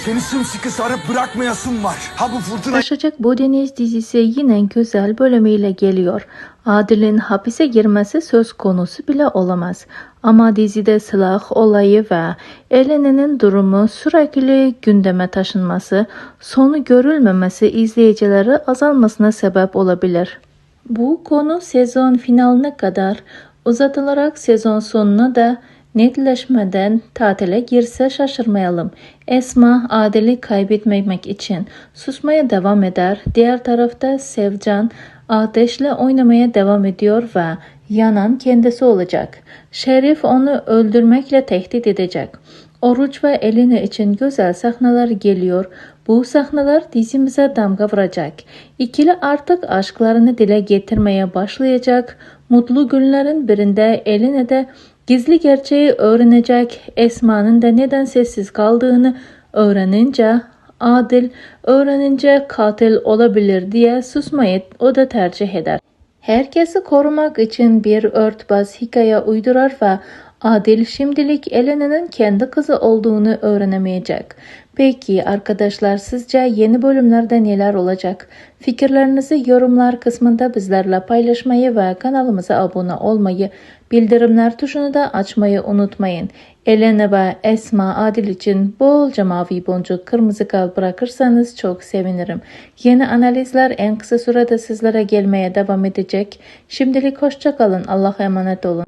Seni sımsıkı sarıp bırakmayasım var. Ha bu fırtına... Başacak bu Deniz dizisi yine güzel bölümüyle geliyor. Adil'in hapise girmesi söz konusu bile olamaz. Ama dizide silah olayı ve Ellen'in durumu sürekli gündeme taşınması, sonu görülmemesi izleyicileri azalmasına sebep olabilir. Bu konu sezon finaline kadar uzatılarak sezon sonuna da netleşmeden tatile girse şaşırmayalım. Esma Adil'i kaybetmemek için susmaya devam eder. Diğer tarafta Sevcan ateşle oynamaya devam ediyor ve yanan kendisi olacak. Şerif onu öldürmekle tehdit edecek. Oruç ve Elena için güzel sahneler geliyor. Bu sahneler dizimize damga vuracak. İkili artık aşklarını dile getirmeye başlayacak. Mutlu günlerin birinde Elena de gizli gerçeği öğrenecek. Esma'nın da neden sessiz kaldığını öğrenince, Adil öğrenince katil olabilir diye susmayı o da tercih eder. Herkesi korumak için bir örtbas hikaye uydurar ve Adil şimdilik Elena'nın kendi kızı olduğunu öğrenemeyecek. Peki arkadaşlar, sizce yeni bölümlerde neler olacak? Fikirlerinizi yorumlar kısmında bizlerle paylaşmayı ve kanalımıza abone olmayı, bildirimler tuşunu da açmayı unutmayın. Elena ve Esma Adil için bolca mavi boncuk, kırmızı kalp bırakırsanız çok sevinirim. Yeni analizler en kısa sürede sizlere gelmeye devam edecek. Şimdilik hoşça kalın. Allah'a emanet olun.